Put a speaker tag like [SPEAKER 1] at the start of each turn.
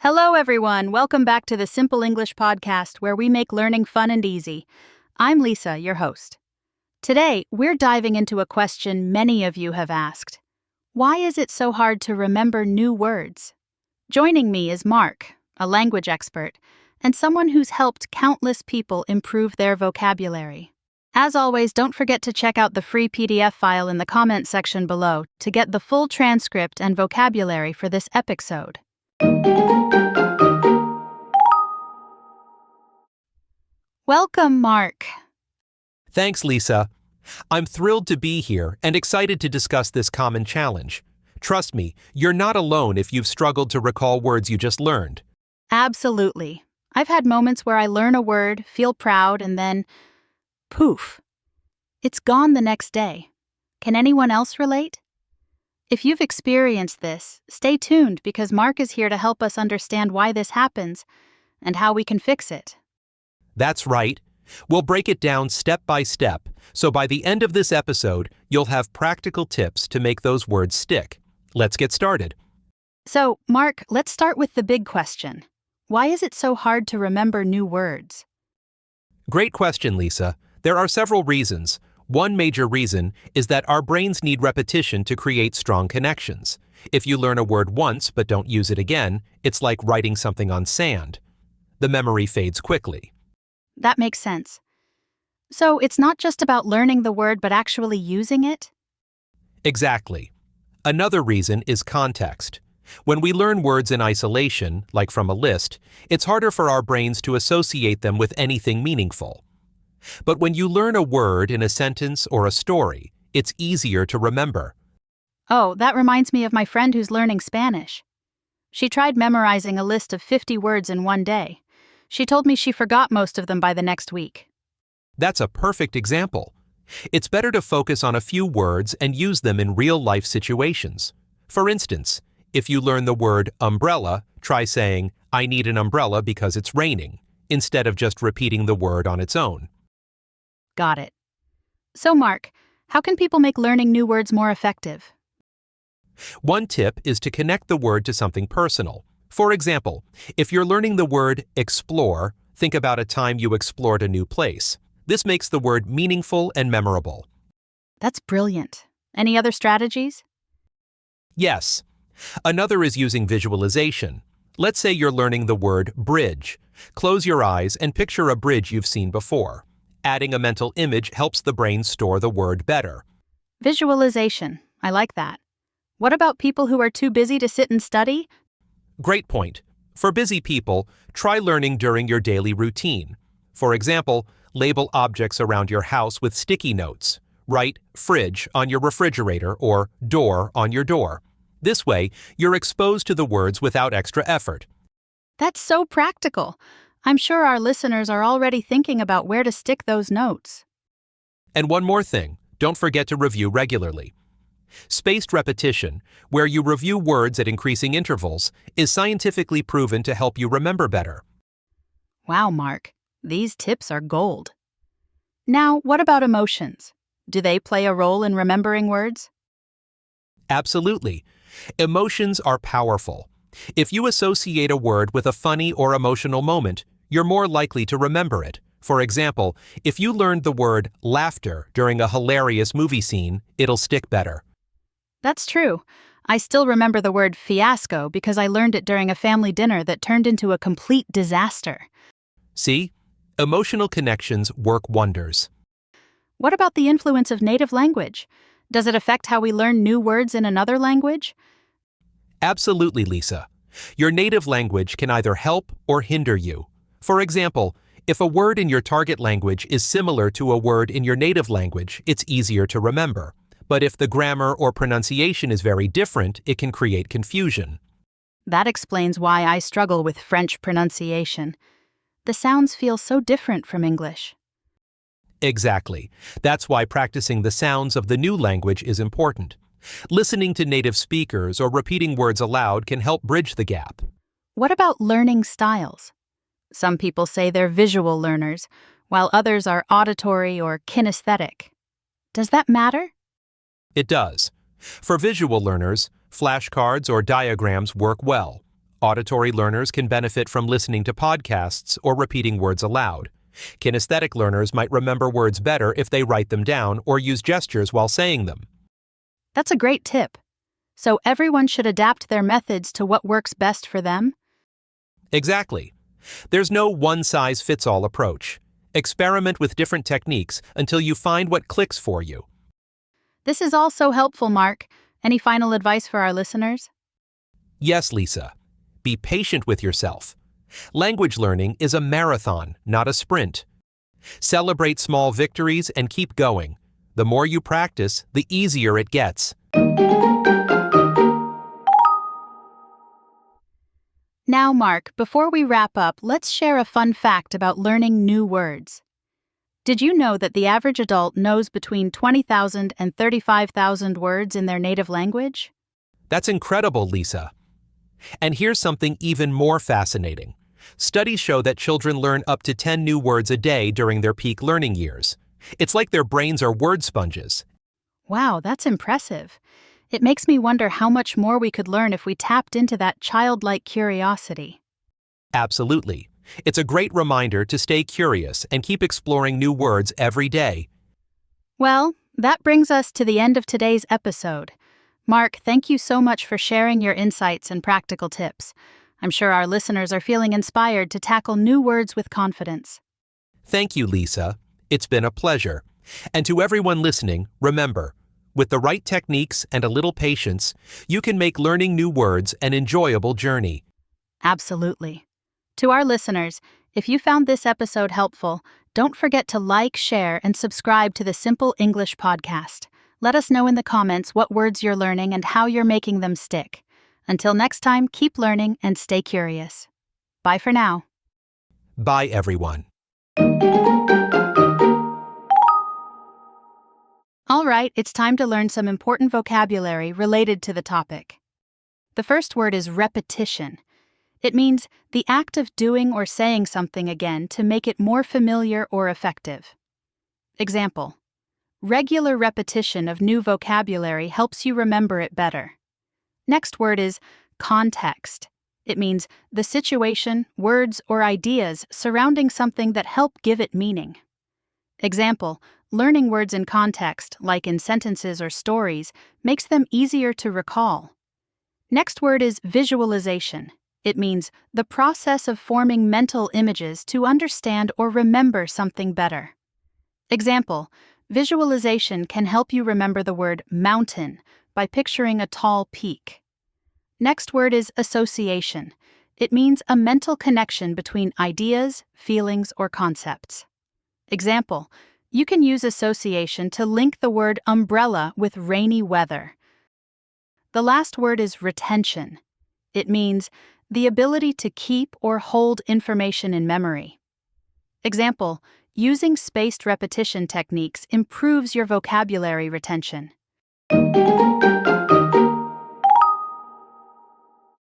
[SPEAKER 1] Hello, everyone. Welcome back to the Simple English podcast, where we make learning fun and easy. I'm Lisa, your host. Today, we're diving into a question many of you have asked. Why is it so hard to remember new words? Joining me is Mark, a language expert, and someone who's helped countless people improve their vocabulary. As always, don't forget to check out the free PDF file in the comment section below to get the full transcript and vocabulary for this episode. Welcome, Mark.
[SPEAKER 2] Thanks, Lisa. I'm thrilled to be here and excited to discuss this common challenge. Trust me, you're not alone if you've struggled to recall words you just learned.
[SPEAKER 1] Absolutely. I've had moments where I learn a word, feel proud, and then, poof, it's gone the next day. Can anyone else relate? If you've experienced this, stay tuned because Mark is here to help us understand why this happens and how we can fix it.
[SPEAKER 2] That's right. We'll break it down step by step, so by the end of this episode, you'll have practical tips to make those words stick. Let's get started.
[SPEAKER 1] So, Mark, let's start with the big question. Why is it so hard to remember new words?
[SPEAKER 2] Great question, Lisa. There are several reasons. One major reason is that our brains need repetition to create strong connections. If you learn a word once but don't use it again, it's like writing something on sand. The memory fades quickly.
[SPEAKER 1] That makes sense. So, it's not just about learning the word but actually using it?
[SPEAKER 2] Exactly. Another reason is context. When we learn words in isolation, like from a list, it's harder for our brains to associate them with anything meaningful. But when you learn a word in a sentence or a story, it's easier to remember.
[SPEAKER 1] Oh, that reminds me of my friend who's learning Spanish. She tried memorizing a list of 50 words in one day. She told me she forgot most of them by the next week.
[SPEAKER 2] That's a perfect example. It's better to focus on a few words and use them in real-life situations. For instance, if you learn the word umbrella, try saying, "I need an umbrella because it's raining," instead of just repeating the word on its own.
[SPEAKER 1] Got it. So, Mark, how can people make learning new words more effective?
[SPEAKER 2] One tip is to connect the word to something personal. For example, if you're learning the word explore, think about a time you explored a new place. This makes the word meaningful and memorable.
[SPEAKER 1] That's brilliant. Any other strategies?
[SPEAKER 2] Yes. Another is using visualization. Let's say you're learning the word bridge. Close your eyes and picture a bridge you've seen before. Adding a mental image helps the brain store the word better.
[SPEAKER 1] Visualization. I like that. What about people who are too busy to sit and study?
[SPEAKER 2] Great point. For busy people, try learning during your daily routine. For example, label objects around your house with sticky notes. Write fridge on your refrigerator or door on your door. This way, you're exposed to the words without extra effort.
[SPEAKER 1] That's so practical. I'm sure our listeners are already thinking about where to stick those notes.
[SPEAKER 2] And one more thing, don't forget to review regularly. Spaced repetition, where you review words at increasing intervals, is scientifically proven to help you remember better.
[SPEAKER 1] Wow, Mark, these tips are gold. Now, what about emotions? Do they play a role in remembering words?
[SPEAKER 2] Absolutely. Emotions are powerful. If you associate a word with a funny or emotional moment, you're more likely to remember it. For example, if you learned the word laughter during a hilarious movie scene, it'll stick better.
[SPEAKER 1] That's true. I still remember the word fiasco because I learned it during a family dinner that turned into a complete disaster.
[SPEAKER 2] See? Emotional connections work wonders.
[SPEAKER 1] What about the influence of native language? Does it affect how we learn new words in another language?
[SPEAKER 2] Absolutely, Lisa. Your native language can either help or hinder you. For example, if a word in your target language is similar to a word in your native language, it's easier to remember. But if the grammar or pronunciation is very different, it can create confusion.
[SPEAKER 1] That explains why I struggle with French pronunciation. The sounds feel so different from English.
[SPEAKER 2] Exactly. That's why practicing the sounds of the new language is important. Listening to native speakers or repeating words aloud can help bridge the gap.
[SPEAKER 1] What about learning styles? Some people say they're visual learners, while others are auditory or kinesthetic. Does that matter?
[SPEAKER 2] It does. For visual learners, flashcards or diagrams work well. Auditory learners can benefit from listening to podcasts or repeating words aloud. Kinesthetic learners might remember words better if they write them down or use gestures while saying them.
[SPEAKER 1] That's a great tip. So everyone should adapt their methods to what works best for them?
[SPEAKER 2] Exactly. There's no one-size-fits-all approach. Experiment with different techniques until you find what clicks for you.
[SPEAKER 1] This is all so helpful, Mark. Any final advice for our listeners?
[SPEAKER 2] Yes, Lisa. Be patient with yourself. Language learning is a marathon, not a sprint. Celebrate small victories and keep going. The more you practice, the easier it gets.
[SPEAKER 1] Now, Mark, before we wrap up, let's share a fun fact about learning new words. Did you know that the average adult knows between 20,000 and 35,000 words in their native language?
[SPEAKER 2] That's incredible, Lisa. And here's something even more fascinating. Studies show that children learn up to 10 new words a day during their peak learning years. It's like their brains are word sponges.
[SPEAKER 1] Wow, that's impressive. It makes me wonder how much more we could learn if we tapped into that childlike curiosity.
[SPEAKER 2] Absolutely. It's a great reminder to stay curious and keep exploring new words every day.
[SPEAKER 1] Well, that brings us to the end of today's episode. Mark, thank you so much for sharing your insights and practical tips. I'm sure our listeners are feeling inspired to tackle new words with confidence.
[SPEAKER 2] Thank you, Lisa. It's been a pleasure. And to everyone listening, remember, with the right techniques and a little patience, you can make learning new words an enjoyable journey.
[SPEAKER 1] Absolutely. To our listeners, if you found this episode helpful, don't forget to like, share, and subscribe to the Simple English Podcast. Let us know in the comments what words you're learning and how you're making them stick. Until next time, keep learning and stay curious. Bye for now.
[SPEAKER 2] Bye, everyone.
[SPEAKER 1] All right, it's time to learn some important vocabulary related to the topic. The first word is repetition. It means the act of doing or saying something again to make it more familiar or effective. Example: regular repetition of new vocabulary helps you remember it better. Next word is context. It means the situation, words, or ideas surrounding something that help give it meaning. Example: learning words in context, like in sentences or stories, makes them easier to recall. Next word is visualization. It means the process of forming mental images to understand or remember something better. Example: visualization can help you remember the word mountain by picturing a tall peak. Next word is association. It means a mental connection between ideas, feelings, or concepts. Example: you can use association to link the word umbrella with rainy weather. The last word is retention. It means the ability to keep or hold information in memory. Example: using spaced repetition techniques improves your vocabulary retention.